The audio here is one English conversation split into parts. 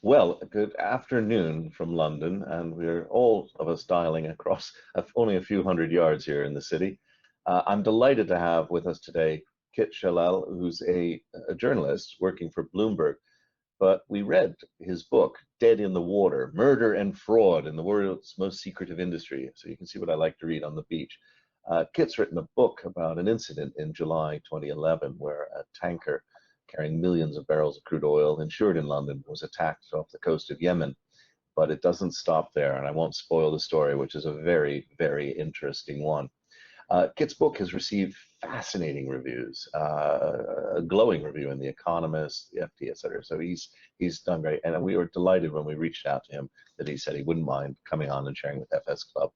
Well, good afternoon from London, and we're all of us dialing across only a few hundred yards here in the city. I'm delighted to have with us today Kit Chellel, who's a journalist working for Bloomberg. But we read his book, Dead in the Water, Murder and Fraud in the World's Most Secretive Industry. So you can see what I like to read on the beach. Kit's written a book about an incident in July 2011 where a tanker carrying millions of barrels of crude oil insured in London was attacked off the coast of Yemen. But it doesn't stop there, and I won't spoil the story, which is a very, very interesting one. Kit's book has received fascinating reviews, a glowing review in The Economist, the FT, etc. So he's done great, and we were delighted when we reached out to him that he said he wouldn't mind coming on and sharing with FS Club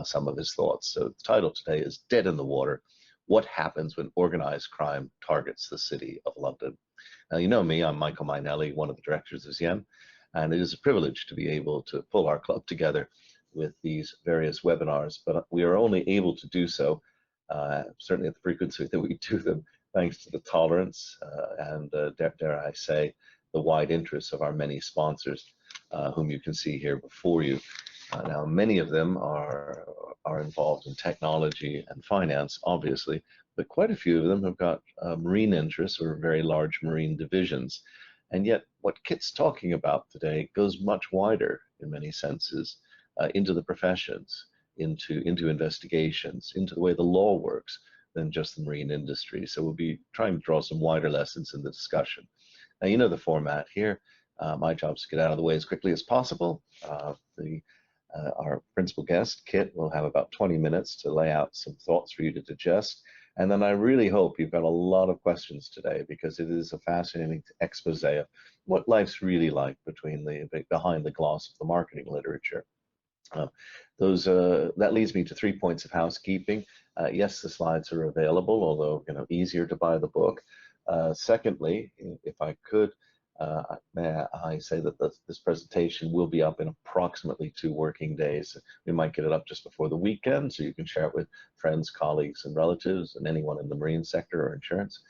some of his thoughts. So the title today is Dead in the Water: What Happens When Organized Crime Targets the City of London. Now, you know me, I'm Michael Mainelli, one of the directors of ZM, and it is a privilege to be able to pull our club together with these various webinars, but we are only able to do so, certainly at the frequency that we do them, thanks to the tolerance and dare I say, the wide interests of our many sponsors, whom you can see here before you. Now, many of them are involved in technology and finance, obviously, but quite a few of them have got marine interests or very large marine divisions. And yet, what Kit's talking about today goes much wider in many senses, into the professions, into investigations, into the way the law works, than just the marine industry. So we'll be trying to draw some wider lessons in the discussion. Now, you know the format here. My job is to get out of the way as quickly as possible. Our principal guest, Kit, will have about 20 minutes to lay out some thoughts for you to digest. And then I really hope you've got a lot of questions today, because it is a fascinating expose of what life's really like behind the gloss of the marketing literature. That leads me to 3 points of housekeeping. Yes, the slides are available, although easier to buy the book. Secondly, if I could, may I say that this presentation will be up in approximately 2 working days. We might get it up just before the weekend, so you can share it with friends, colleagues, and relatives, and anyone in the marine sector or insurance.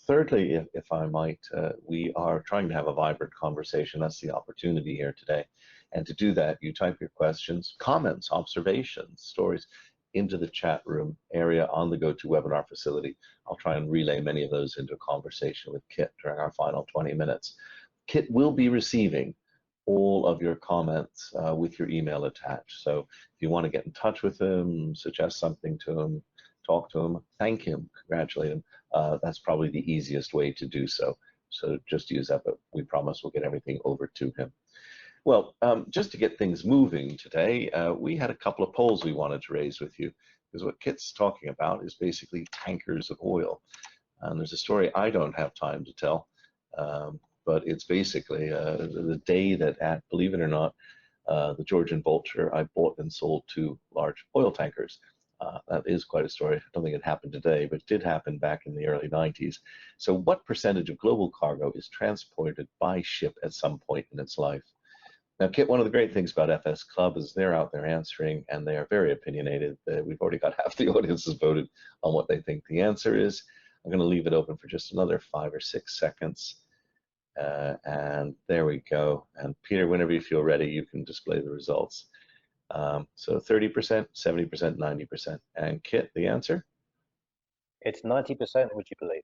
Thirdly, if I might, we are trying to have a vibrant conversation. That's the opportunity here today. And to do that, you type your questions, comments, observations, stories into the chat room area on the GoToWebinar facility. I'll try and relay many of those into a conversation with Kit during our final 20 minutes. Kit will be receiving all of your comments with your email attached. So if you want to get in touch with him, suggest something to him, talk to him, thank him, congratulate him, that's probably the easiest way to do so. So just use that, but we promise we'll get everything over to him. Well, just to get things moving today, we had a couple of polls we wanted to raise with you, because what Kit's talking about is basically tankers of oil. And there's a story I don't have time to tell, but it's basically the day that, believe it or not, the Georgian Vulture, I bought and sold 2 large oil tankers. That is quite a story. I don't think it happened today, but it did happen back in the early 90s. So what percentage of global cargo is transported by ship at some point in its life? Now, Kit, one of the great things about FS Club is they're out there answering, and they are very opinionated. We've already got half the audience has voted on what they think the answer is. I'm going to leave it open for just another 5 or 6 seconds. And there we go. And Peter, whenever you feel ready, you can display the results. So 30%, 70%, 90%. And Kit, the answer? It's 90%, would you believe?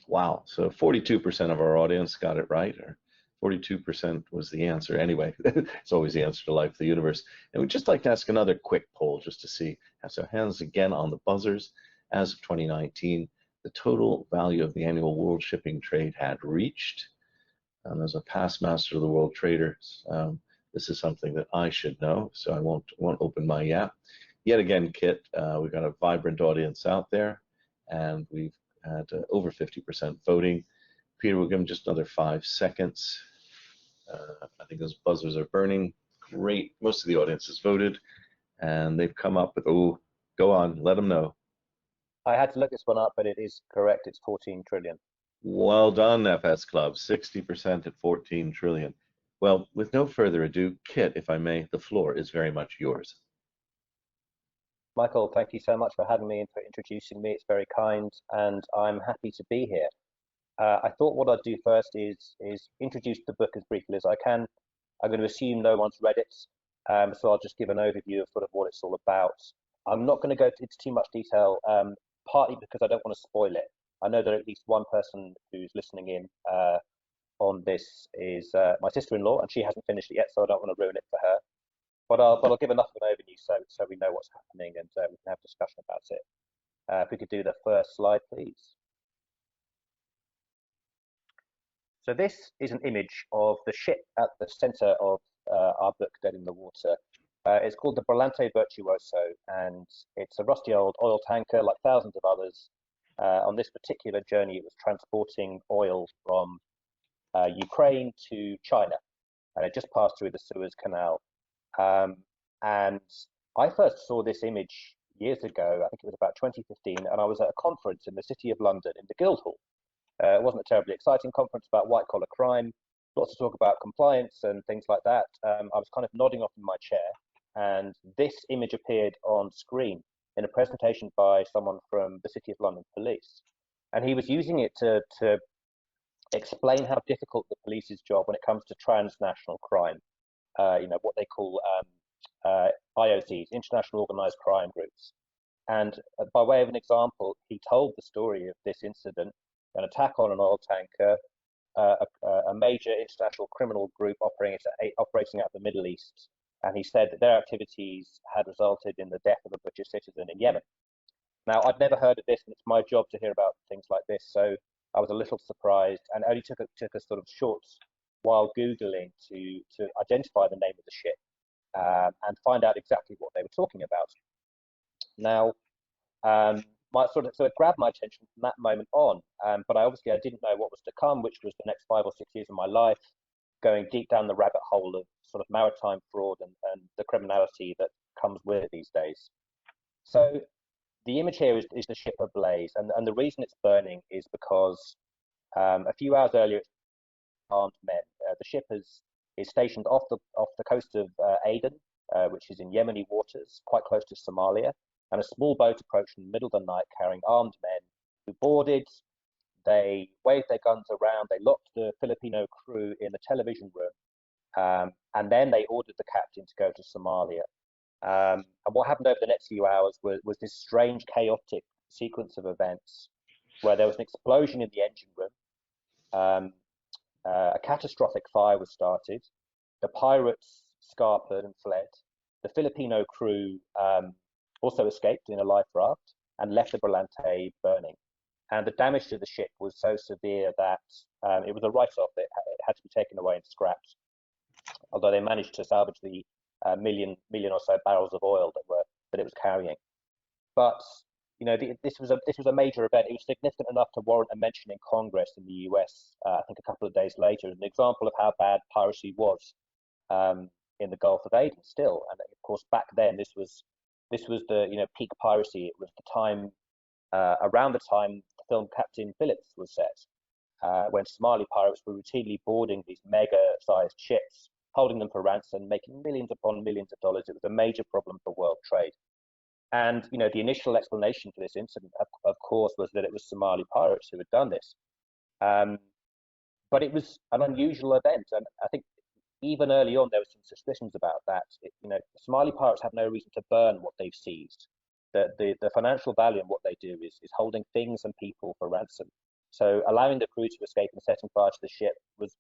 Wow. So 42% of our audience got it right, or 42% was the answer. Anyway, it's always the answer to life, the universe. And we'd just like to ask another quick poll just to see. So hands again on the buzzers. As of 2019, the total value of the annual world shipping trade had reached. And as a past master of the world traders, this is something that I should know, so I won't open my yap. Yet again, Kit, we've got a vibrant audience out there, and we've had over 50% voting. Peter, we'll give him just another 5 seconds. I think those buzzers are burning. Great. Most of the audience has voted, and they've come up with, oh, go on, let them know. I had to look this one up, but it is correct. It's 14 trillion. Well done, FS Club. 60% at 14 trillion. Well, with no further ado, Kit, if I may, the floor is very much yours. Michael, thank you so much for having me and for introducing me. It's very kind, and I'm happy to be here. I thought what I'd do first is introduce the book as briefly as I can. I'm going to assume no one's read it, so I'll just give an overview of sort of what it's all about. I'm not going to go into too much detail, partly because I don't want to spoil it. I know that at least one person who's listening in on this is my sister-in-law, and she hasn't finished it yet, so I don't want to ruin it for her. But I'll give enough of an overview so we know what's happening, and we can have a discussion about it. If we could do the first slide, please. So this is an image of the ship at the center of our book, Dead in the Water. It's called the Brillante Virtuoso, and it's a rusty old oil tanker like thousands of others. On this particular journey, it was transporting oil from Ukraine to China, and it just passed through the Suez Canal. And I first saw this image years ago, I think it was about 2015, and I was at a conference in the City of London in the Guildhall. It wasn't a terribly exciting conference about white-collar crime, lots of talk about compliance and things like that. I was kind of nodding off in my chair, and this image appeared on screen in a presentation by someone from the City of London Police. And he was using it to explain how difficult the police's job when it comes to transnational crime, what they call IOCs, International Organized Crime Groups. And by way of an example, he told the story of this incident, an attack on an oil tanker, a major international criminal group operating out of the Middle East. And he said that their activities had resulted in the death of a British citizen in Yemen. Now, I'd never heard of this, and it's my job to hear about things like this. So I was a little surprised, and only took a sort of short while Googling to identify the name of the ship and find out exactly what they were talking about. Now, so it grabbed my attention from that moment on, but I didn't know what was to come, which was the next 5 or 6 years of my life, going deep down the rabbit hole of sort of maritime fraud and the criminality that comes with it these days. So the image here is the ship ablaze, and the reason it's burning is because a few hours earlier, armed men. The ship is stationed off the coast of Aden, which is in Yemeni waters, quite close to Somalia. And a small boat approached in the middle of the night carrying armed men who boarded. They waved their guns around. They locked the Filipino crew in the television room, and then they ordered the captain to go to Somalia. And what happened over the next few hours was this strange, chaotic sequence of events where there was an explosion in the engine room. A catastrophic fire was started. The pirates scarpered and fled. The Filipino crew also escaped in a life raft and left the Brillante burning. And the damage to the ship was so severe that it was a write-off. It had to be taken away and scrapped, although they managed to salvage the million or so barrels of oil that it was carrying. But this was a major event. It was significant enough to warrant a mention in Congress in the US. I think a couple of days later, an example of how bad piracy was in the Gulf of Aden still. And of course, back then, this was the peak piracy. It was the time around the time the film Captain Phillips was set, when Somali pirates were routinely boarding these mega-sized ships, holding them for ransom, making millions upon millions of dollars. It was a major problem for world trade. And the initial explanation for this incident, of course, was that it was Somali pirates who had done this. But it was an unusual event, and I think even early on there were some suspicions about that. Somali pirates have no reason to burn what they've seized. The financial value in what they do is holding things and people for ransom. So allowing the crew to escape and setting fire to the ship was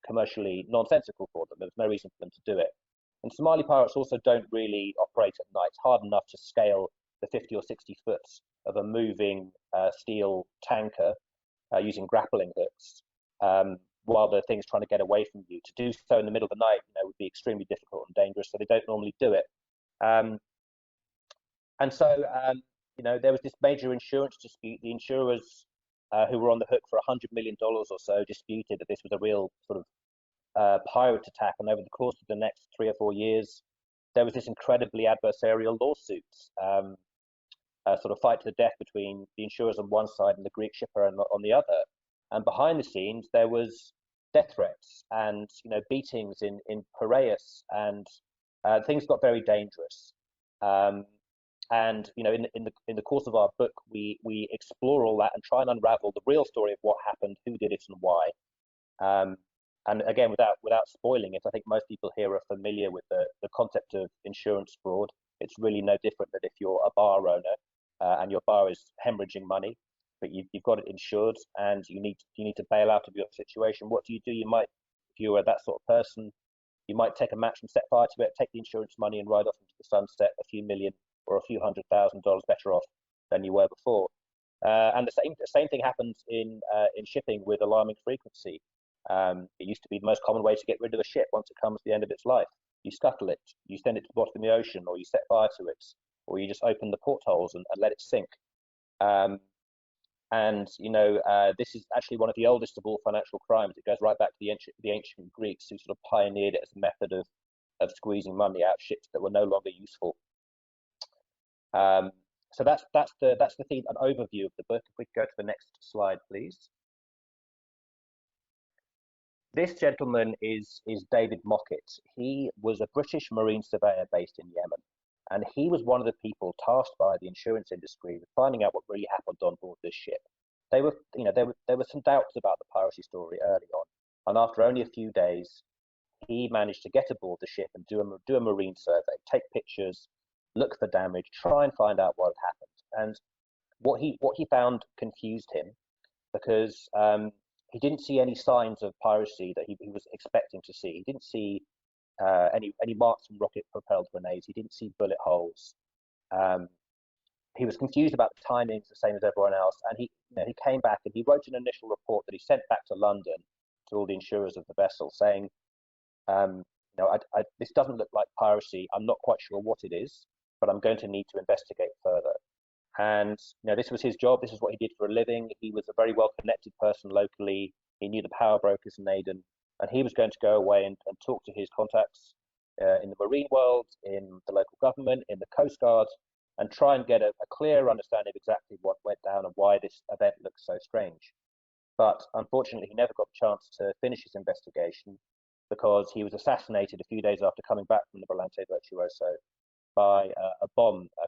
commercially nonsensical for them. There was no reason for them to do it. And Somali pirates also don't really operate at night hard enough to scale the 50 or 60 foot of a moving steel tanker using grappling hooks while the thing's trying to get away from you. To do so in the middle of the night, would be extremely difficult and dangerous. So they don't normally do it. And so, there was this major insurance dispute. The insurers who were on the hook for $100 million or so disputed that this was a real sort of pirate attack, and over the course of the next 3 or 4 years, there was this incredibly adversarial lawsuits, sort of fight to the death between the insurers on one side and the Greek shipper on the other. And behind the scenes, there was death threats and beatings in Piraeus, and things got very dangerous. And in the course of our book, we explore all that and try and unravel the real story of what happened, who did it, and why. And again, without spoiling it, I think most people here are familiar with the concept of insurance fraud. It's really no different than if you're a bar owner and your bar is hemorrhaging money, but you've got it insured and you need to bail out of your situation. What do? You might, if you are that sort of person, you might take a match and set fire to it, take the insurance money and ride off into the sunset, a few million or a few $100,000 better off than you were before. And the same thing happens in shipping with alarming frequency. It used to be the most common way to get rid of a ship once it comes to the end of its life. You scuttle it, you send it to the bottom of the ocean, or you set fire to it, or you just open the portholes and let it sink. This is actually one of the oldest of all financial crimes. It goes right back to the ancient Greeks, who sort of pioneered it as a method of squeezing money out of ships that were no longer useful. So that's the theme, an overview of the book. If we could go to the next slide, please. This gentleman is David Mockett. He was a British marine surveyor based in Yemen, and he was one of the people tasked by the insurance industry with finding out what really happened on board this ship. There were some doubts about the piracy story early on, and after only a few days, he managed to get aboard the ship and do a marine survey, take pictures, look for damage, try and find out what had happened. And what he found confused him, because he didn't see any signs of piracy that he was expecting to see. He didn't see any marks from rocket-propelled grenades. He didn't see bullet holes. He was confused about the timings, the same as everyone else. And he came back and he wrote an initial report that he sent back to London to all the insurers of the vessel, saying, this doesn't look like piracy. I'm not quite sure what it is, but I'm going to need to investigate further. And this was his job. This is what he did for a living. He was a very well-connected person locally. He knew the power brokers in Aden, and he was going to go away and talk to his contacts in the marine world, in the local government, in the Coast Guard, and try and get a clear understanding of exactly what went down and why this event looks so strange. But unfortunately, he never got the chance to finish his investigation because he was assassinated a few days after coming back from the Brillante Virtuoso by a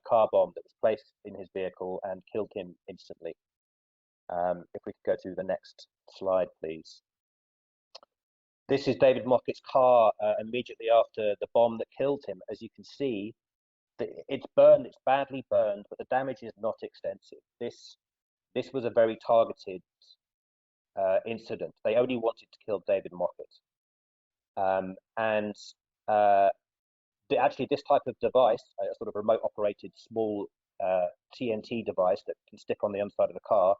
car bomb that was placed in his vehicle and killed him instantly. If we could go to the next slide, please. This is David Mockett's car immediately after the bomb that killed him. As you can see, it's burned, it's badly burned, but the damage is not extensive. This was a very targeted incident. They only wanted to kill David Mockett. Actually, this type of device, a sort of remote-operated small TNT device that can stick on the underside of a car,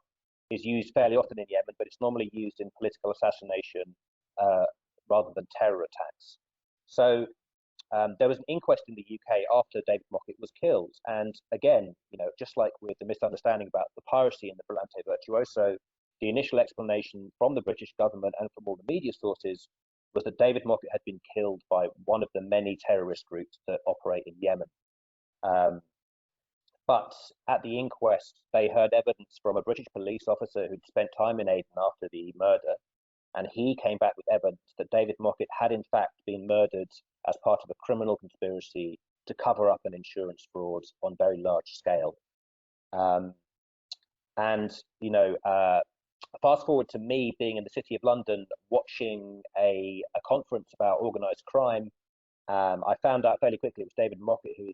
is used fairly often in Yemen, but it's normally used in political assassination rather than terror attacks. So there was an inquest in the UK after David Mockett was killed, and again, just like with the misunderstanding about the piracy in the Brillante Virtuoso, the initial explanation from the British government and from all the media sources was that David Mockett had been killed by one of the many terrorist groups that operate in Yemen. But at the inquest, they heard evidence from a British police officer who'd spent time in Aden after the murder, and he came back with evidence that David Mockett had in fact been murdered as part of a criminal conspiracy to cover up an insurance fraud on very large scale. Fast forward to me being in the City of London, watching a conference about organised crime. I found out fairly quickly it was David Mockett who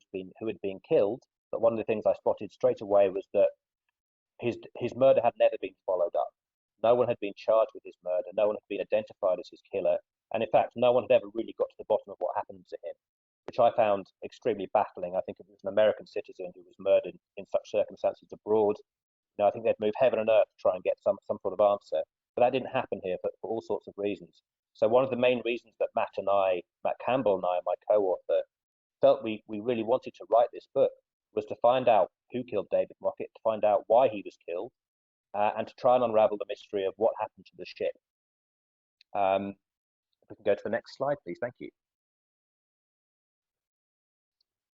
had been killed. But one of the things I spotted straight away was that his murder had never been followed up. No one had been charged with his murder. No one had been identified as his killer. And in fact, no one had ever really got to the bottom of what happened to him, which I found extremely baffling. I think if it was an American citizen who was murdered in such circumstances abroad, I think they'd move heaven and earth to try and get some sort of answer. But that didn't happen here for all sorts of reasons. So one of the main reasons that Matt Campbell and I, my co-author, felt we really wanted to write this book was to find out who killed David Mockett, to find out why he was killed, and to try and unravel the mystery of what happened to the ship. If we can go to the next slide, please. Thank you.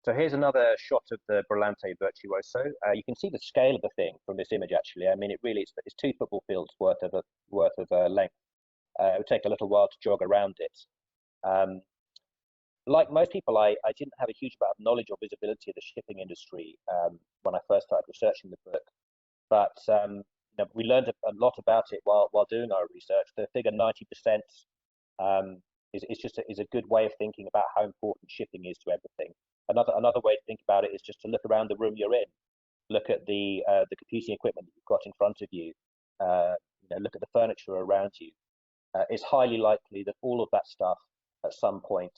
So here's another shot of the Brillante Virtuoso. You can see the scale of the thing from this image, actually. I mean, it really is, it's 2 football fields worth of length. It would take a little while to jog around it. like most people, I didn't have a huge amount of knowledge or visibility of the shipping industry when I first started researching the book. But we learned a lot about it while doing our research. The figure 90% is a good way of thinking about how important shipping is to everything. Another way to think about it is just to look around the room you're in. Look at the computing equipment that you've got in front of you. Look at the furniture around you. It's highly likely that all of that stuff at some point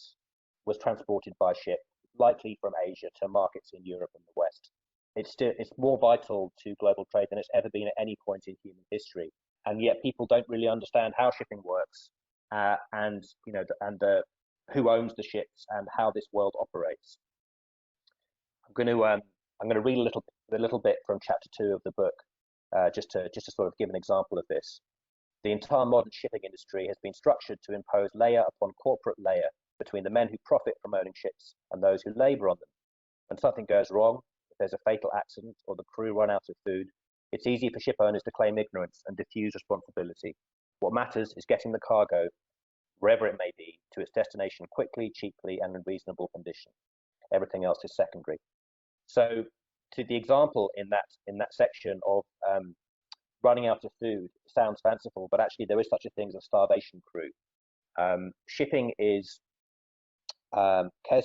was transported by ship, likely from Asia to markets in Europe and the West. It's more vital to global trade than it's ever been at any point in human history, and yet people don't really understand how shipping works, and who owns the ships and how this world operates. I'm going to read a little bit from chapter 2 of the book, just to sort of give an example of this. The entire modern shipping industry has been structured to impose layer upon corporate layer between the men who profit from owning ships and those who labor on them. When something goes wrong, if there's a fatal accident or the crew run out of food, it's easy for ship owners to claim ignorance and diffuse responsibility. What matters is getting the cargo, wherever it may be, to its destination quickly, cheaply, and in reasonable condition. Everything else is secondary. So, to the example in that section of running out of food, sounds fanciful, but actually there is such a thing as a starvation crew. Shipping cares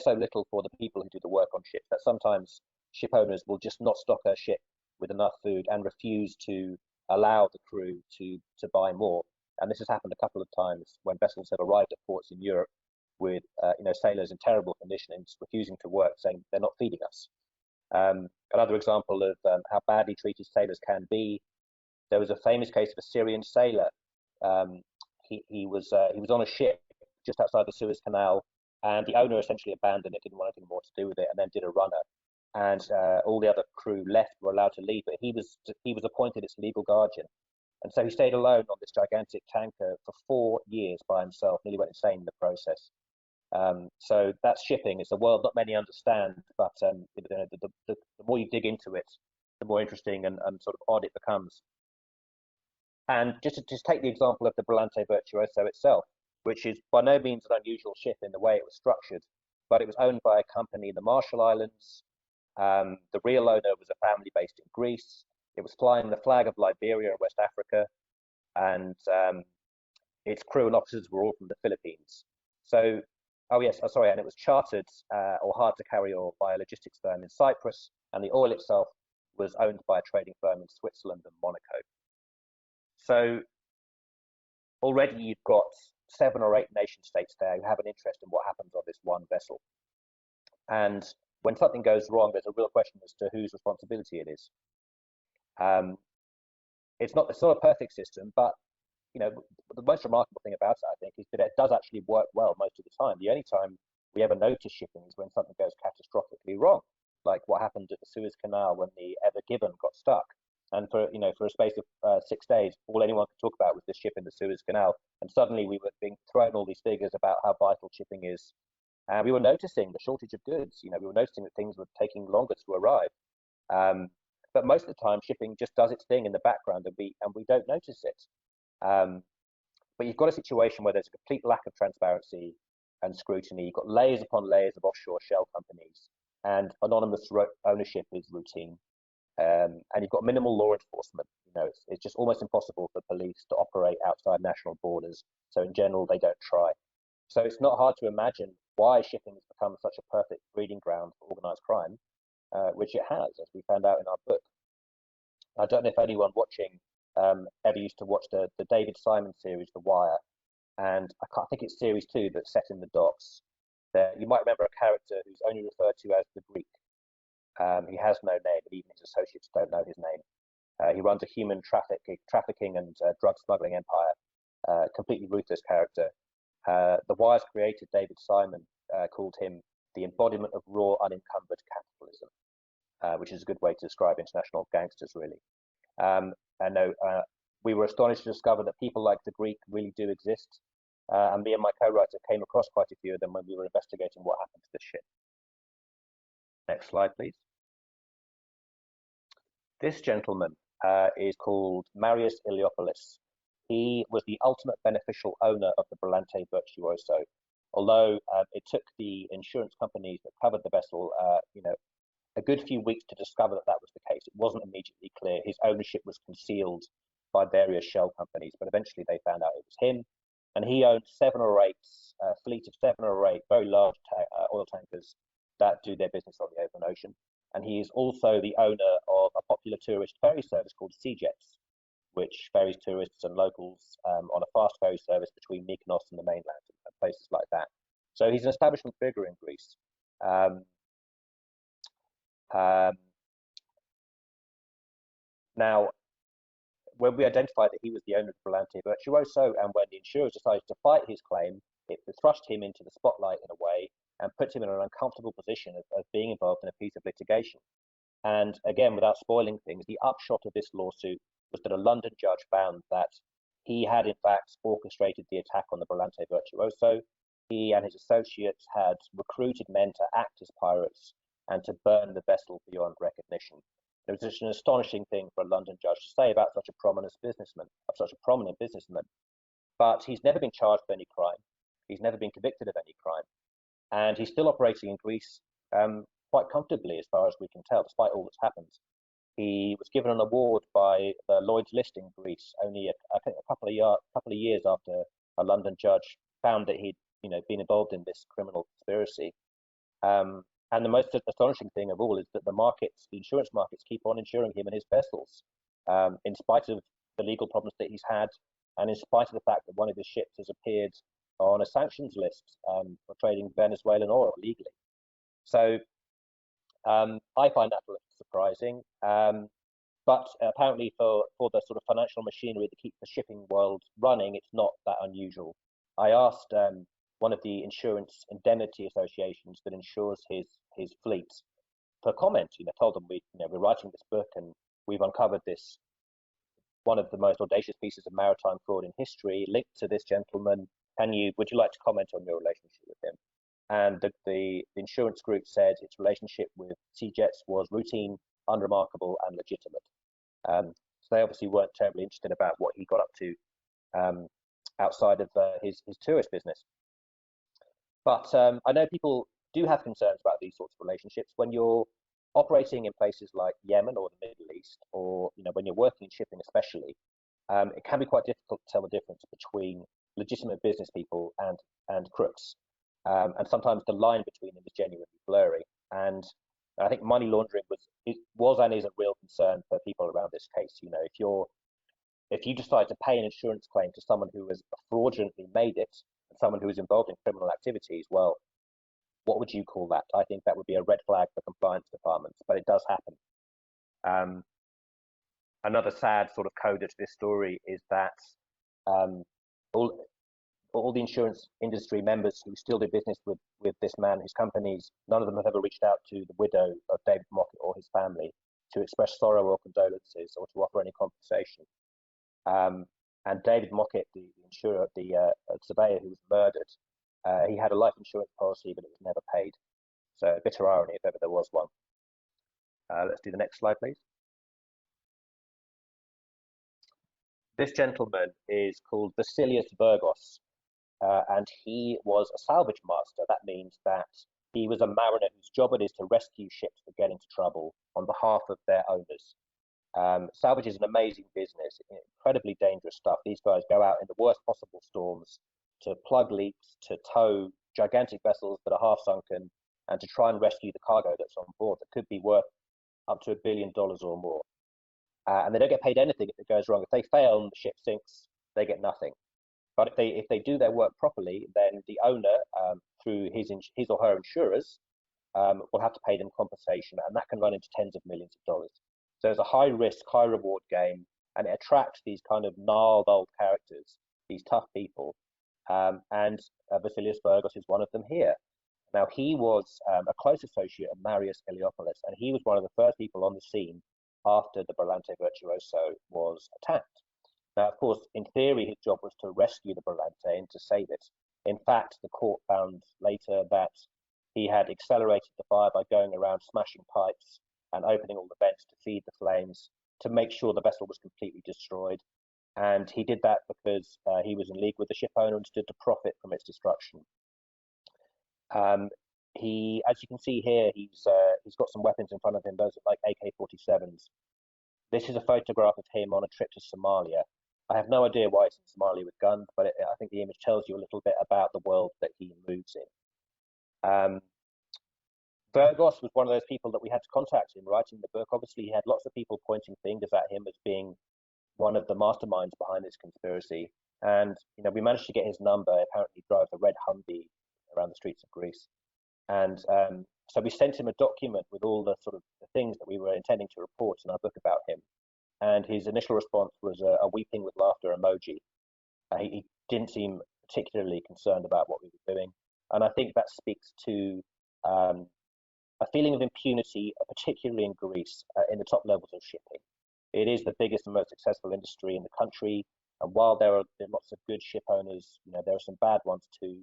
so little for the people who do the work on ships that sometimes ship owners will just not stock a ship with enough food and refuse to allow the crew to buy more. And this has happened a couple of times when vessels have arrived at ports in Europe with sailors in terrible condition and refusing to work, saying they're not feeding us. Another example of how badly treated sailors can be. There was a famous case of a Syrian sailor. He was on a ship just outside the Suez Canal, and the owner essentially abandoned it, didn't want anything more to do with it, and then did a runner. And all the other crew were allowed to leave, but he was appointed its legal guardian. And so he stayed alone on this gigantic tanker for 4 years by himself, nearly went insane in the process. So that's shipping. It's a world not many understand, but the more you dig into it, the more interesting and sort of odd it becomes. And just take the example of the Brillante Virtuoso itself, which is by no means an unusual ship in the way it was structured, but it was owned by a company in the Marshall Islands. The real owner was a family based in Greece. It was flying the flag of Liberia and West Africa, and its crew and officers were all from the Philippines. So, and it was chartered or hired to carry oil by a logistics firm in Cyprus, and the oil itself was owned by a trading firm in Switzerland and Monaco. So already you've got 7 or 8 nation states there who have an interest in what happens on this one vessel. And when something goes wrong, there's a real question as to whose responsibility it is. It's not a perfect system, but the most remarkable thing about it, I think, is that it does actually work well most of the time. The only time we ever notice shipping is when something goes catastrophically wrong, like what happened at the Suez Canal when the Ever Given got stuck. And for a space of 6 days, all anyone could talk about was the ship in the Suez Canal. And suddenly we were being thrown all these figures about how vital shipping is. And we were noticing the shortage of goods. We were noticing that things were taking longer to arrive. But most of the time, shipping just does its thing in the background, and we don't notice it. But you've got a situation where there's a complete lack of transparency and scrutiny. You've got layers upon layers of offshore shell companies, and anonymous ownership is routine. And you've got minimal law enforcement. It's just almost impossible for police to operate outside national borders. So in general, they don't try. So it's not hard to imagine why shipping has become such a perfect breeding ground for organized crime, which it has, as we found out in our book. I don't know if anyone watching ever used to watch the David Simon series, The Wire, and I think it's series 2 that's set in the docks. You might remember a character who's only referred to as the Greek. He has no name, and even his associates don't know his name. He runs a human trafficking and drug smuggling empire, completely ruthless character. The Wire's creator, David Simon, called him the embodiment of raw, unencumbered capitalism, which is a good way to describe international gangsters, really. We were astonished to discover that people like the Greek really do exist. And me and my co-writer came across quite a few of them when we were investigating what happened to this ship. Next slide, please. This gentleman is called Marius Iliopoulos. He was the ultimate beneficial owner of the Brillante Virtuoso. although it took the insurance companies that covered the vessel, a good few weeks to discover that that was the case. It wasn't immediately clear. His ownership was concealed by various shell companies, but eventually they found out it was him. And he owned 7 or 8, a fleet of 7 or 8 very large oil tankers that do their business on the open ocean. And he is also the owner of a popular tourist ferry service called Sea Jets, which ferries tourists and locals on a fast ferry service between Mykonos and the mainland and places like that. So he's an establishment figure in Greece. Now, when we identified that he was the owner of Brillante Virtuoso, and when the insurers decided to fight his claim, it thrust him into the spotlight in a way and put him in an uncomfortable position of being involved in a piece of litigation. And again, without spoiling things, the upshot of this lawsuit was that a London judge found that he had in fact orchestrated the attack on the Brillante Virtuoso. He and his associates had recruited men to act as pirates and to burn the vessel beyond recognition. It was just an astonishing thing for a London judge to say about such a prominent businessman. But he's never been charged with any crime. He's never been convicted of any crime. And he's still operating in Greece quite comfortably, as far as we can tell, despite all that's happened. He was given an award by the Lloyd's list in Greece only I think a couple of years after a London judge found that he'd been involved in this criminal conspiracy. And the most astonishing thing of all is that the insurance markets keep on insuring him and his vessels, in spite of the legal problems that he's had, and in spite of the fact that one of his ships has appeared on a sanctions list for trading Venezuelan oil illegally. So I find that a little surprising. But apparently for the sort of financial machinery that keeps the shipping world running, it's not that unusual. I asked one of the insurance indemnity associations that insures his fleet for comment. Told them we're writing this book and we've uncovered this, one of the most audacious pieces of maritime fraud in history, linked to this gentleman. Would you like to comment on your relationship with him? And the insurance group said its relationship with Sea Jets was routine, unremarkable, and legitimate. So they obviously weren't terribly interested about what he got up to outside of his tourist business. But I know people do have concerns about these sorts of relationships when you're operating in places like Yemen or the Middle East, or when you're working in shipping especially. It can be quite difficult to tell the difference between legitimate business people and crooks. And sometimes the line between them is genuinely blurry. And I think money laundering was and is a real concern for people around this case. If you decide to pay an insurance claim to someone who has fraudulently made it, and someone who is involved in criminal activities, well, what would you call that? I think that would be a red flag for compliance departments, but it does happen. Another sad sort of coda to this story is that all the insurance industry members who still do business with this man, his companies, none of them have ever reached out to the widow of David Mockett or his family to express sorrow or condolences or to offer any compensation. And David Mockett, the insurer, the surveyor who was murdered, he had a life insurance policy, but it was never paid. So bitter irony if ever there was one. Let's do the next slide, please. This gentleman is called Vasilios Virgos, and he was a salvage master. That means that he was a mariner whose job it is to rescue ships that get into trouble on behalf of their owners. Salvage is an amazing business, incredibly dangerous stuff. These guys go out in the worst possible storms to plug leaks, to tow gigantic vessels that are half sunken, and to try and rescue the cargo that's on board that could be worth up to $1 billion or more. And they don't get paid anything if it goes wrong. If they fail and the ship sinks, they get nothing. But if they do their work properly, then the owner, through his or her insurers, will have to pay them compensation, and that can run into tens of millions of dollars. So it's a high risk, high reward game, and it attracts these kind of gnarled old characters, these tough people. And Vasilios Virgos is one of them here. Now, he was a close associate of Marius Eliopoulos, and he was one of the first people on the scene after the Brillante Virtuoso was attacked. Now, of course, in theory, his job was to rescue the Brillante and to save it. In fact, the court found later that he had accelerated the fire by going around smashing pipes and opening all the vents to feed the flames to make sure the vessel was completely destroyed. And he did that because he was in league with the ship owner and stood to profit from its destruction. He, as you can see here, he's got some weapons in front of him. Those are like AK-47s. This is a photograph of him on a trip to Somalia. I have no idea why it's in Somalia with guns, but I think the image tells you a little bit about the world that he moves in. Burgos was one of those people that we had to contact in writing the book. Obviously, he had lots of people pointing fingers at him as being one of the masterminds behind this conspiracy. And we managed to get his number. Apparently, he drove a red Humvee around the streets of Greece. And so we sent him a document with all the sort of the things that we were intending to report in our book about him. And his initial response was a weeping with laughter emoji. He didn't seem particularly concerned about what we were doing. And I think that speaks to a feeling of impunity, particularly in Greece, in the top levels of shipping. It is the biggest and most successful industry in the country. And while there are lots of good ship owners, there are some bad ones too.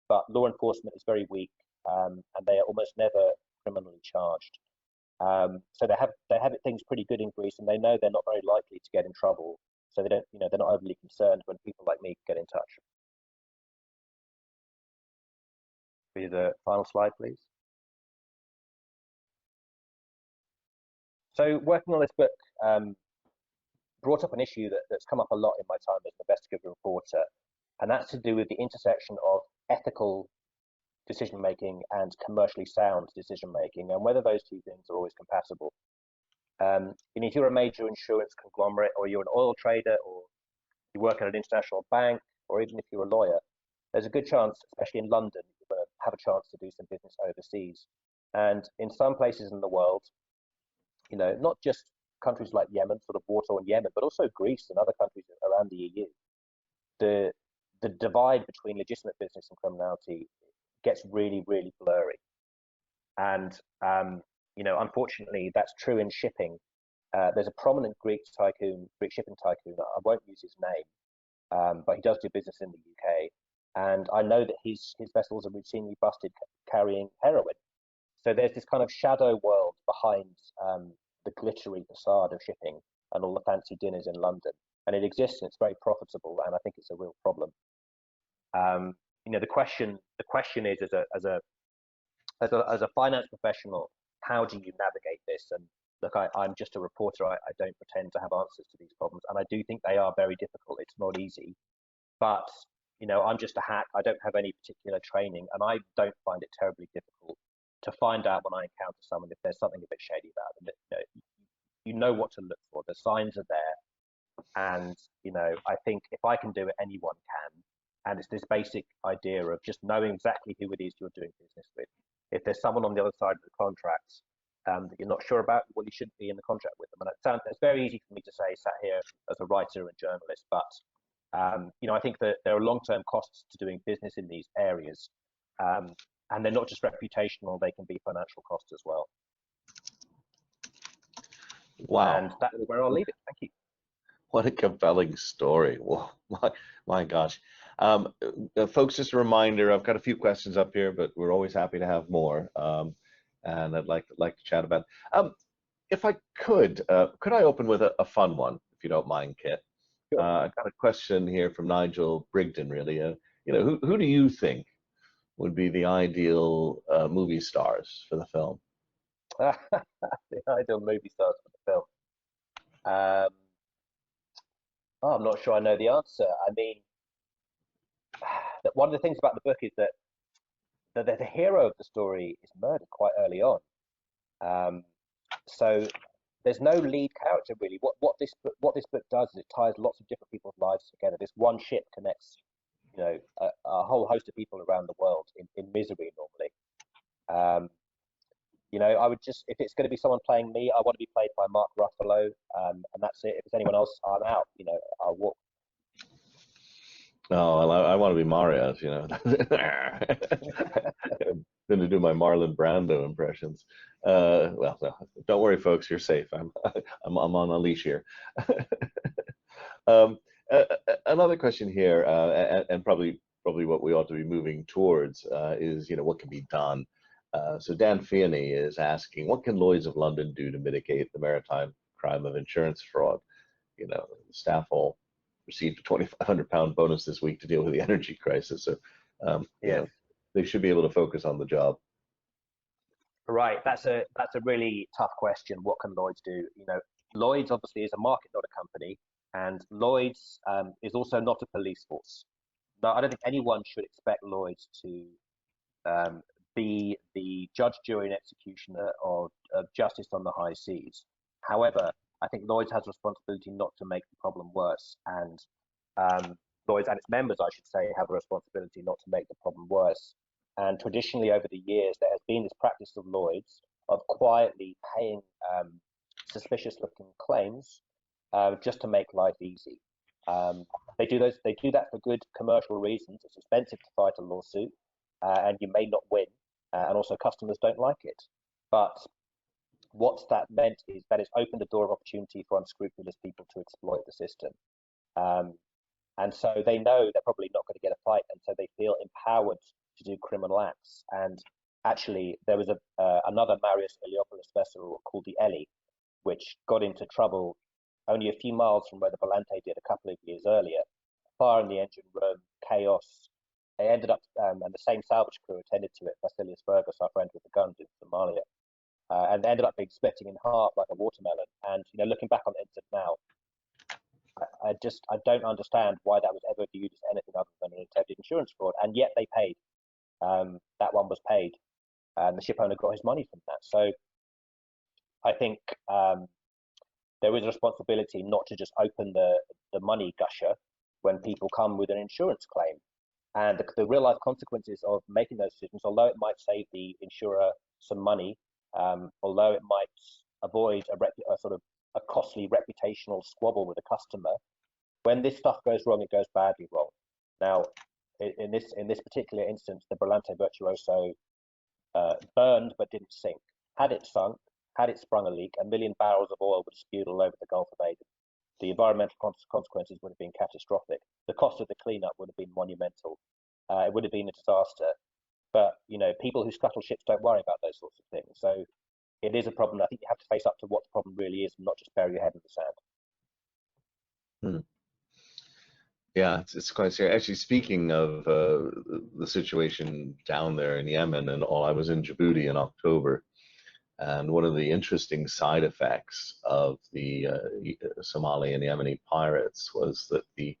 But law enforcement is very weak, and they are almost never criminally charged. So they have things pretty good in Greece, and they know they're not very likely to get in trouble. So they don't, they're not overly concerned when people like me get in touch. Be the final slide, please. So working on this book brought up an issue that's come up a lot in my time as an investigative reporter, and that's to do with the intersection of ethical decision-making and commercially sound decision-making, and whether those two things are always compatible. If you're a major insurance conglomerate, or you're an oil trader, or you work at an international bank, or even if you're a lawyer, there's a good chance, especially in London, you're going to have a chance to do some business overseas. And in some places in the world, not just countries like Yemen, sort of war-torn Yemen, but also Greece and other countries around the EU, the divide between legitimate business and criminality gets really, really blurry. And unfortunately, that's true in shipping. There's a prominent Greek shipping tycoon. I won't use his name, but he does do business in the UK. And I know that his vessels are routinely busted carrying heroin. So there's this kind of shadow world behind the glittery facade of shipping and all the fancy dinners in London. And it exists, and it's very profitable, and I think it's a real problem. The question is, as a finance professional, how do you navigate this? And look, I'm just a reporter. I don't pretend to have answers to these problems, and I do think they are very difficult. It's not easy, but I'm just a hack. I don't have any particular training, and I don't find it terribly difficult to find out when I encounter someone if there's something a bit shady about them. You know what to look for. The signs are there, and I think if I can do it, anyone can. And it's this basic idea of just knowing exactly who it is you're doing business with. If there's someone on the other side of the contract that you're not sure about, well, you shouldn't be in the contract with them. And it's very easy for me to say, sat here as a writer and journalist, but I think that there are long-term costs to doing business in these areas. And they're not just reputational, they can be financial costs as well. Wow. And that's where I'll leave it. Thank you. What a compelling story. Whoa, my gosh. Folks, just a reminder, I've got a few questions up here, but we're always happy to have more. And I'd like to chat about if I could I open with a fun one, if you don't mind, Kit? Sure. I've got a question here from Nigel Brigden, really. Who do you think would be the ideal movie stars for the film? The ideal movie stars for the film. I'm not sure I know the answer. I mean, one of the things about the book is that the hero of the story is murdered quite early on. So there's no lead character really. What this book does is it ties lots of different people's lives together. This one ship connects, a whole host of people around the world in misery normally. I would just, if it's going to be someone playing me, I want to be played by Mark Ruffalo, and that's it. If it's anyone else, I'm out. I'll walk. Oh, I want to be Mario, Going to do my Marlon Brando impressions. Well, no, don't worry, folks. You're safe. I'm on a leash here. Another question here, and probably what we ought to be moving towards is what can be done. So Dan Feeney is asking, what can Lloyd's of London do to mitigate the maritime crime of insurance fraud? Staff all received a £2,500 bonus this week to deal with the energy crisis. So, they should be able to focus on the job? Right, that's a really tough question. What can Lloyd's do? You know, Lloyd's obviously is a market, not a company, and Lloyd's is also not a police force. Now, I don't think anyone should expect Lloyd's to um, be the judge, jury, and executioner of justice on the high seas. However, I think Lloyd's has a responsibility not to make the problem worse, and Lloyd's and its members, I should say, have a responsibility not to make the problem worse. And traditionally, over the years, there has been this practice of Lloyd's of quietly paying suspicious-looking claims just to make life easy. They do those. They do that for good commercial reasons. It's expensive to fight a lawsuit, and you may not win, and also customers don't like it. But what's that meant is that it's opened a door of opportunity for unscrupulous people to exploit the system. And so they know they're probably not going to get a fight, and so they feel empowered to do criminal acts. And actually, there was another Marius Eliopoulos vessel called the Ellie, which got into trouble only a few miles from where the Brillante did a couple of years earlier. Fire in the engine room, chaos. They ended up, and the same salvage crew attended to it, Vasilius Fergus, our friend with the guns in Somalia, and ended up being splitting in half like a watermelon. And looking back on the incident now, I don't understand why that was ever viewed as anything other than an attempted insurance fraud, and yet they paid. That one was paid, and the ship owner got his money from that. So I think there is a responsibility not to just open the money gusher when people come with an insurance claim. And the real life consequences of making those decisions, although it might save the insurer some money, although it might avoid a sort of a costly reputational squabble with a customer, when this stuff goes wrong, it goes badly wrong. Now, in this particular instance, the Brillante Virtuoso burned but didn't sink. Had it sunk, had it sprung a leak, 1 million barrels of oil would have spewed all over the Gulf of Aden. The environmental consequences would have been catastrophic. The cost of the cleanup would have been monumental. It would have been a disaster. But people who scuttle ships don't worry about those sorts of things. So it is a problem. I think you have to face up to what the problem really is, and not just bury your head in the sand. Yeah, it's quite serious. Actually, speaking of the situation down there in Yemen and all, I was in Djibouti in October, and one of the interesting side effects of the Somali and Yemeni pirates was that the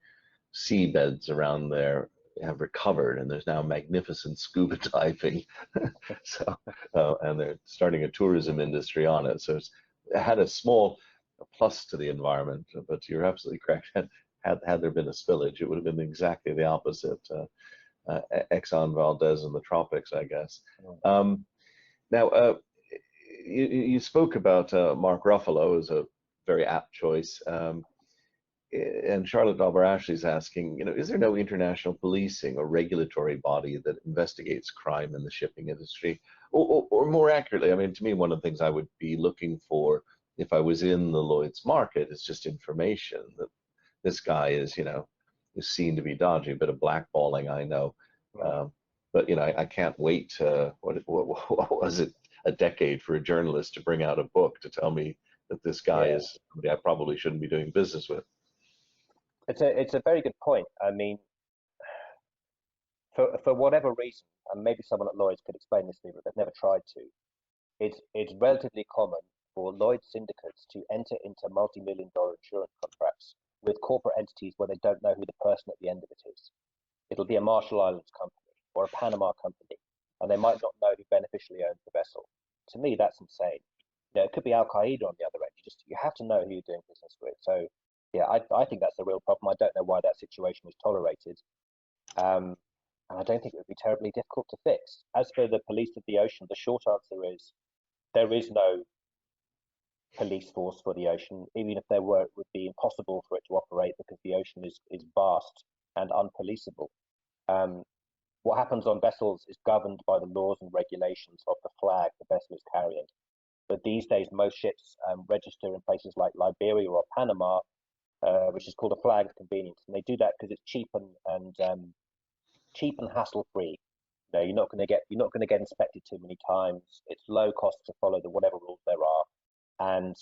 seabeds around there have recovered, and there's now magnificent scuba diving. So, and they're starting a tourism industry on it. So it had a small plus to the environment, but you're absolutely correct. Had there been a spillage, it would have been exactly the opposite. Exxon Valdez in the tropics, I guess. Now, you spoke about Mark Ruffalo as a very apt choice. And Charlotte Dauber Ashley is asking, is there no international policing or regulatory body that investigates crime in the shipping industry? Or more accurately, I mean, to me, one of the things I would be looking for if I was in the Lloyd's market is just information that this guy is seen to be dodgy, a bit of blackballing, I know. Right. But I can't wait. What was it? A decade for a journalist to bring out a book to tell me that this guy is somebody I probably shouldn't be doing business with. It's a very good point. I mean, for whatever reason, and maybe someone at Lloyd's could explain this to me, but they've never tried to. It's relatively common for Lloyd's syndicates to enter into multi-million-dollar insurance contracts with corporate entities where they don't know who the person at the end of it is. It'll be a Marshall Islands company or a Panama company, and they might not know who beneficially owns the vessel. To me, that's insane. It could be Al Qaeda on the other end. You have to know who you're doing business with. So, yeah, I think that's a real problem. I don't know why that situation is tolerated, and I don't think it would be terribly difficult to fix. As for the police of the ocean, the short answer is there is no police force for the ocean. Even if there were, it would be impossible for it to operate because the ocean is vast and unpoliceable. What happens on vessels is governed by the laws and regulations of the flag the vessel is carrying. But these days, most ships register in places like Liberia or Panama, which is called a flag of convenience, and they do that because it's cheap and hassle-free. You're not going to get inspected too many times. It's low cost to follow whatever rules there are, and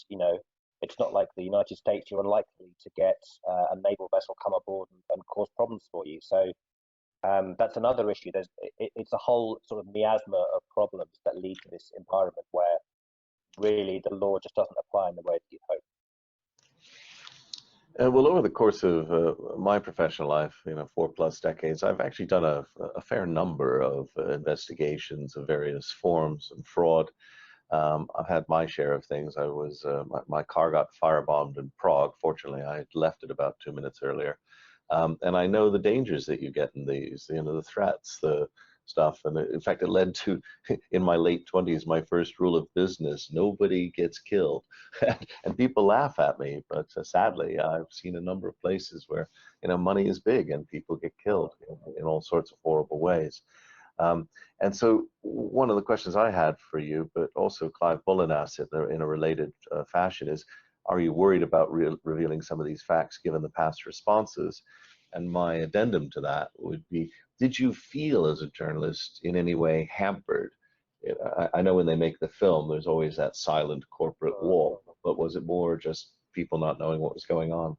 it's not like the United States. You're unlikely to get a naval vessel come aboard and cause problems for you. So That's another issue. It's a whole sort of miasma of problems that lead to this environment where really the law just doesn't apply in the way that you hope. Well, over the course of my professional life, 4+ decades, I've actually done a fair number of investigations of various forms and fraud. I've had my share of things. My car got firebombed in Prague. Fortunately, I had left it about 2 minutes earlier. And I know the dangers that you get in these, the threats, the stuff. And in fact, it led to, in my late 20s, my first rule of business: nobody gets killed. And people laugh at me, but sadly, I've seen a number of places where, money is big and people get killed in all sorts of horrible ways. And so one of the questions I had for you, but also Clive Bullen asked it in a related fashion, is, are you worried about revealing some of these facts given the past responses? And my addendum to that would be, did you feel as a journalist in any way hampered? I know when they make the film, there's always that silent corporate wall, but was it more just people not knowing what was going on?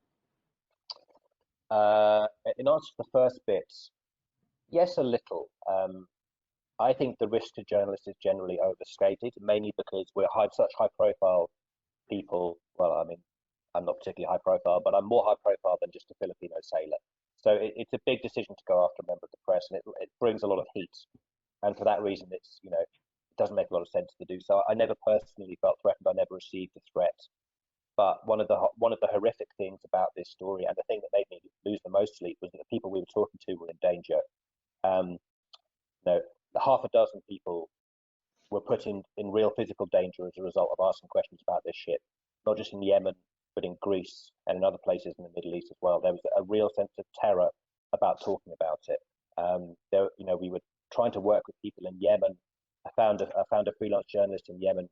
In answer to the first bit, yes, a little. I think the risk to journalists is generally overstated, mainly because we're such high-profile people. Well, I mean, I'm not particularly high-profile, but I'm more high-profile than just a Filipino sailor. So it's a big decision to go after a member of the press, and it brings a lot of heat. And for that reason, it doesn't make a lot of sense to do so. I never personally felt threatened. I never received a threat. But one of the horrific things about this story, and the thing that made me lose the most sleep, was that the people we were talking to were in danger. Half a dozen people were put in real physical danger as a result of asking questions about this ship, not just in Yemen, but in Greece and in other places in the Middle East as well. There was a real sense of terror about talking about it. We were trying to work with people in Yemen. I found a freelance journalist in Yemen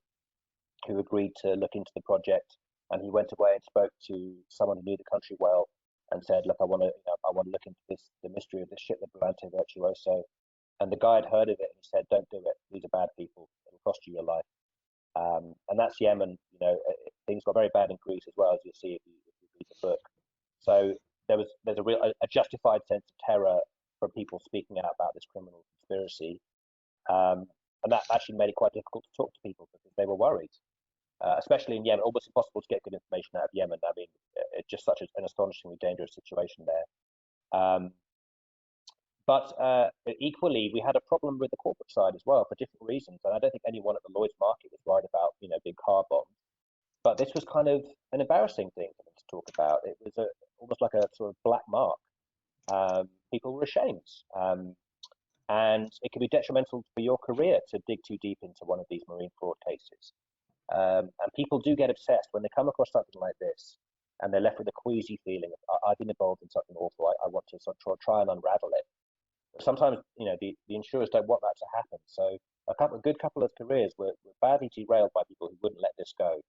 who agreed to look into the project, and he went away and spoke to someone who knew the country well and said, "Look, I want to look into the mystery of this ship, the Brillante Virtuoso." And the guy had heard of it and he said, "Don't do it. These are bad people. It'll cost you your life." And that's Yemen. Things got very bad in Greece as well, as you'll see if you read the book. So there's a justified sense of terror from people speaking out about this criminal conspiracy, and that actually made it quite difficult to talk to people because they were worried, especially in Yemen. Almost impossible to get good information out of Yemen. I mean, it's just such an astonishingly dangerous situation there. But equally, we had a problem with the corporate side as well for different reasons. And I don't think anyone at the Lloyd's market was worried about, big car bombs. But this was kind of an embarrassing thing for them to talk about. It was almost like a sort of black mark. People were ashamed. And it can be detrimental for your career to dig too deep into one of these marine fraud cases. And people do get obsessed when they come across something like this, and they're left with a queasy feeling of, I've been involved in something awful. I want to sort of try and unravel it. Sometimes, the insurers don't want that to happen. So a good couple of careers were badly derailed by people who wouldn't let this go.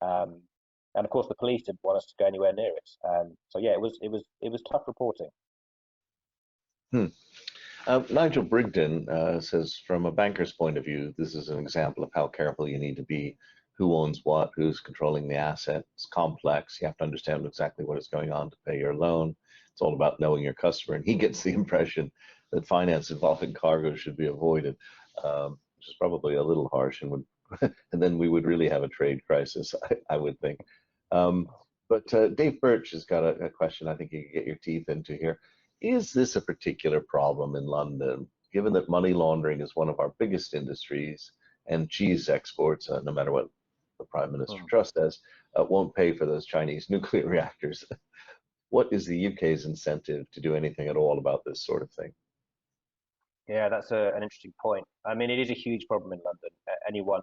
And of course, the police didn't want us to go anywhere near it. So yeah, it was tough reporting. Nigel Brigden says, from a banker's point of view, this is an example of how careful you need to be. Who owns what? Who's controlling the asset? It's complex. You have to understand exactly what is going on to pay your loan. It's all about knowing your customer. And he gets the impression that finance involving cargo should be avoided, which is probably a little harsh, and and then we would really have a trade crisis, I would think. But Dave Birch has got a question I think you can get your teeth into here. Is this a particular problem in London, given that money laundering is one of our biggest industries, and cheese exports, no matter what the Prime Minister Truss says, won't pay for those Chinese nuclear reactors? What is the UK's incentive to do anything at all about this sort of thing? Yeah, that's an interesting point. I mean, it is a huge problem in London. Anyone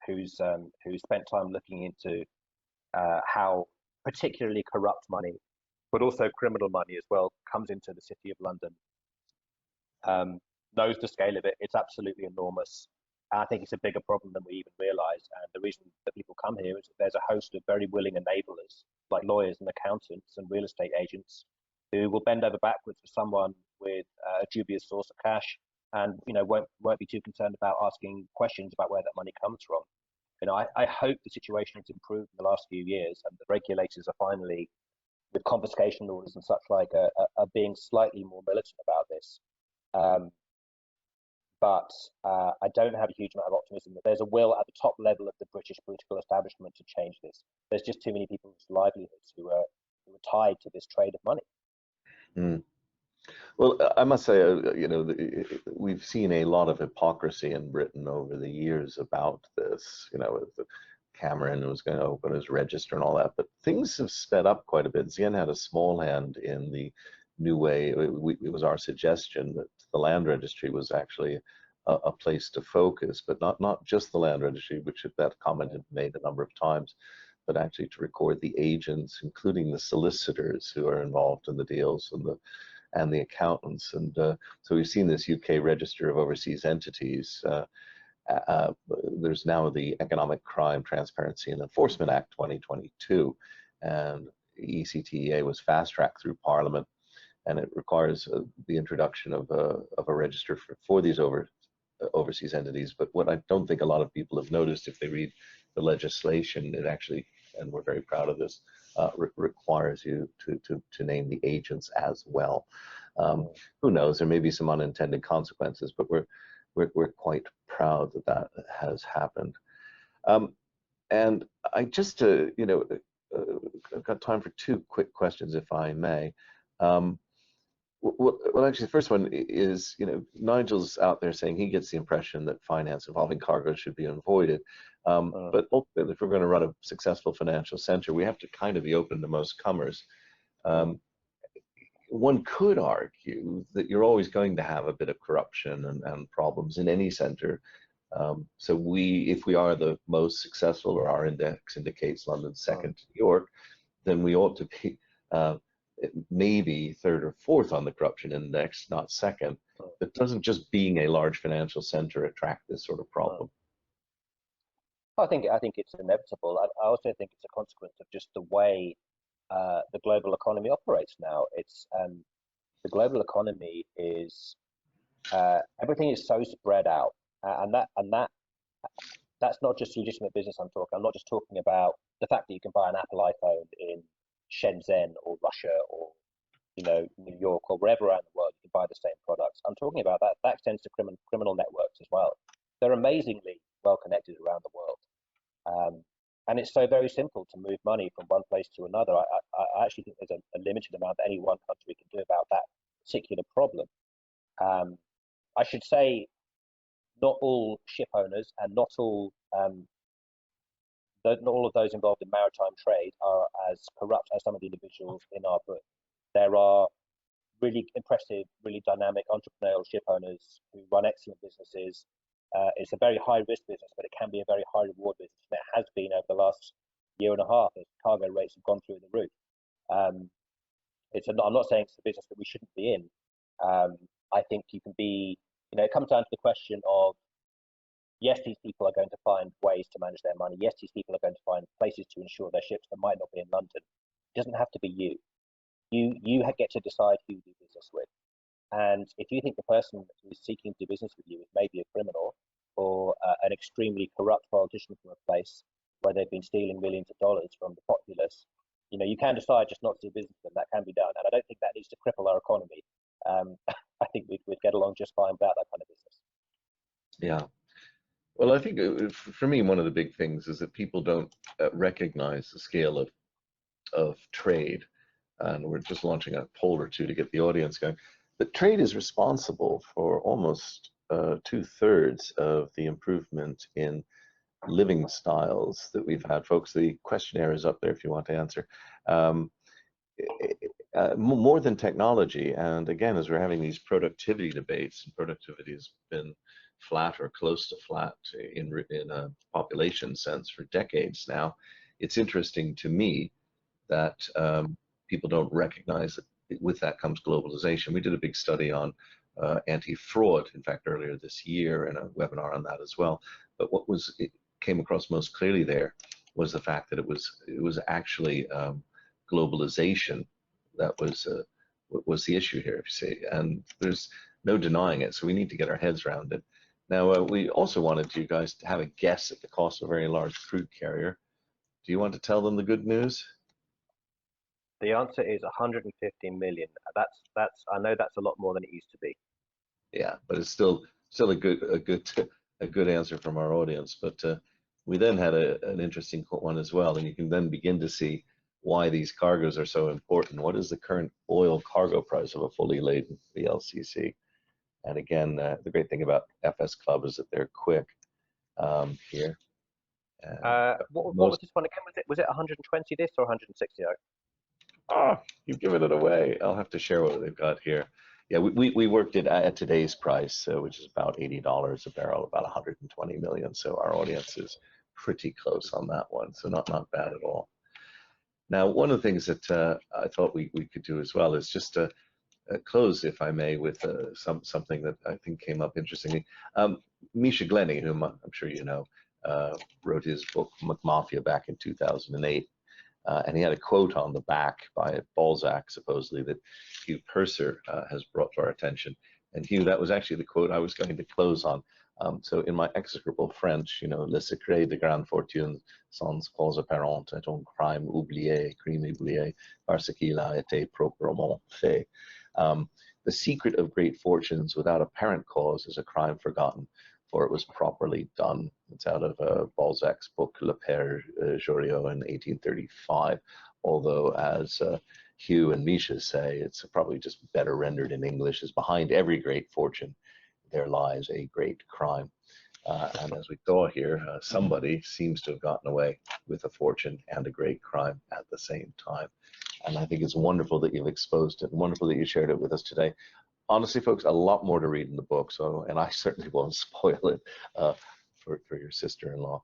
who's spent time looking into how particularly corrupt money, but also criminal money as well, comes into the city of London, knows the scale of it. It's absolutely enormous. I think it's a bigger problem than we even realise. And the reason that people come here is that there's a host of very willing enablers, like lawyers and accountants and real estate agents, who will bend over backwards for someone with a dubious source of cash, and won't be too concerned about asking questions about where that money comes from. I hope the situation has improved in the last few years, and the regulators are finally with confiscation orders and such like, are being slightly more militant about this. But I don't have a huge amount of optimism that there's a will at the top level of the British political establishment to change this. There's just too many people's livelihoods who are tied to this trade of money. Mm. Well, I must say, we've seen a lot of hypocrisy in Britain over the years about this. Cameron was going to open his register and all that, but things have sped up quite a bit. Zien had a small hand in the new way. It was our suggestion that the land registry was actually a place to focus, but not just the land registry, which that comment had made a number of times, but actually to record the agents, including the solicitors who are involved in the deals and the accountants. And so we've seen this UK Register of Overseas Entities. There's now the Economic Crime Transparency and Enforcement Act 2022, and ECTEA was fast-tracked through Parliament, and it requires the introduction of a register for these overseas entities. But what I don't think a lot of people have noticed, if they read the legislation, it actually, and we're very proud of this, requires you to name the agents as well. Who knows? There may be some unintended consequences, but we're quite proud that has happened. And I just, I've got time for two quick questions, if I may. Well, actually, the first one is, Nigel's out there saying he gets the impression that finance involving cargo should be avoided. But ultimately, if we're going to run a successful financial center, we have to kind of be open to most comers. One could argue that you're always going to have a bit of corruption and problems in any center. So if we are the most successful, or our index indicates London second to New York, then we ought to be maybe third or fourth on the corruption index, not second. But doesn't just being a large financial center attract this sort of problem? I think it's inevitable. I also think it's a consequence of just the way the global economy operates now. It's the global economy is everything is so spread out, and that's not just legitimate business. I'm not just talking about the fact that you can buy an Apple iPhone in Shenzhen or Russia or New York or wherever around the world. You can buy the same products. I'm talking about that extends to criminal networks as well. They're amazingly well connected around the world. And it's so very simple to move money from one place to another. I actually think there's a limited amount that any one country can do about that particular problem. I should say, not all ship owners and not all of those involved in maritime trade are as corrupt as some of the individuals in our book. There are really impressive, really dynamic entrepreneurial ship owners who run excellent businesses. It's a very high-risk business, but it can be a very high-reward business. And it has been over the last year and a half as cargo rates have gone through the roof. I'm not saying it's a business that we shouldn't be in. I think you can be, it comes down to the question of, yes, these people are going to find ways to manage their money. Yes, these people are going to find places to insure their ships that might not be in London. It doesn't have to be you. You get to decide who you do business with. And if you think the person who is seeking to do business with you is maybe a criminal or an extremely corrupt politician from a place where they've been stealing millions of dollars from the populace, you can decide just not to do business with them. That can be done. And I don't think that needs to cripple our economy. I think we'd get along just fine without that kind of business. Yeah. Well, I think for me, one of the big things is that people don't recognize the scale of trade. And we're just launching a poll or two to get the audience going. But trade is responsible for almost 2/3 of the improvement in living styles that we've had. Folks, the questionnaire is up there if you want to answer. More than technology. And again, as we're having these productivity debates, and productivity has been flat or close to flat in a population sense for decades now, it's interesting to me that people don't recognize that with that comes globalization. We did a big study on anti-fraud, in fact, earlier this year, and a webinar on that as well. But it came across most clearly there was the fact that it was actually globalization that was the issue here, if you see, and there's no denying it. So we need to get our heads around it. Now, we also wanted you guys to have a guess at the cost of a very large crude carrier. Do you want to tell them the good news? The answer is 150 million. I know that's a lot more than it used to be. Yeah, but it's still a good answer from our audience. But we then had an interesting one as well, and you can then begin to see why these cargoes are so important. What is the current oil cargo price of a fully laden VLCC? And again, the great thing about FS Club is that they're quick here. What was this one again? Was it 120 this or 160? Ah, you've given it away. I'll have to share what they've got here. Yeah, we worked it at today's price, which is about $80 a barrel, about 120 million. So our audience is pretty close on that one. So not bad at all. Now, one of the things that I thought we could do as well is just to close, if I may, with something that I think came up interestingly. Misha Glenny, whom I'm sure you know, wrote his book McMafia back in 2008. And he had a quote on the back by Balzac, supposedly, that Hugh Purser has brought to our attention. And Hugh, that was actually the quote I was going to close on. So in my execrable French, le secret de grande fortune sans cause apparente est un crime oublié, parce qu'il a été proprement fait. The secret of great fortunes without apparent cause is a crime forgotten, for it was properly done. It's out of Balzac's book Le Père Joriot in 1835, although as Hugh and Misha say, it's probably just better rendered in English, as behind every great fortune there lies a great crime. And as we go here, somebody seems to have gotten away with a fortune and a great crime at the same time. And I think it's wonderful that you've exposed it, wonderful that you shared it with us today. Honestly, folks, a lot more to read in the book, and I certainly won't spoil it for your sister-in-law.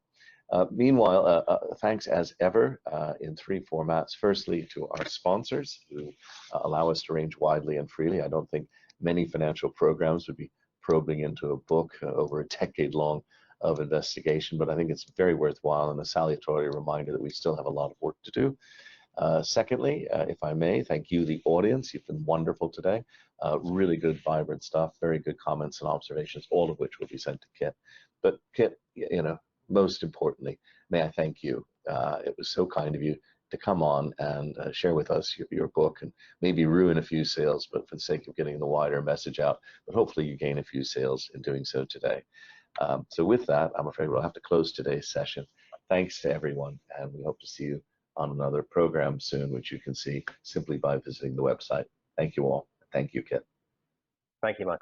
Meanwhile, thanks as ever in three formats. Firstly, to our sponsors who allow us to range widely and freely. I don't think many financial programs would be probing into a book over a decade long of investigation, but I think it's very worthwhile and a salutary reminder that we still have a lot of work to do. Secondly, if I may, thank you, the audience. You've been wonderful today. Really good, vibrant stuff, very good comments and observations, all of which will be sent to Kit. But Kit, most importantly, may I thank you. It was so kind of you to come on and share with us your book and maybe ruin a few sales, but for the sake of getting the wider message out, but hopefully you gain a few sales in doing so today. So with that, I'm afraid we'll have to close today's session. Thanks to everyone, and we hope to see you on another program soon, which you can see simply by visiting the website. Thank you all. Thank you, Kit. Thank you, Michael.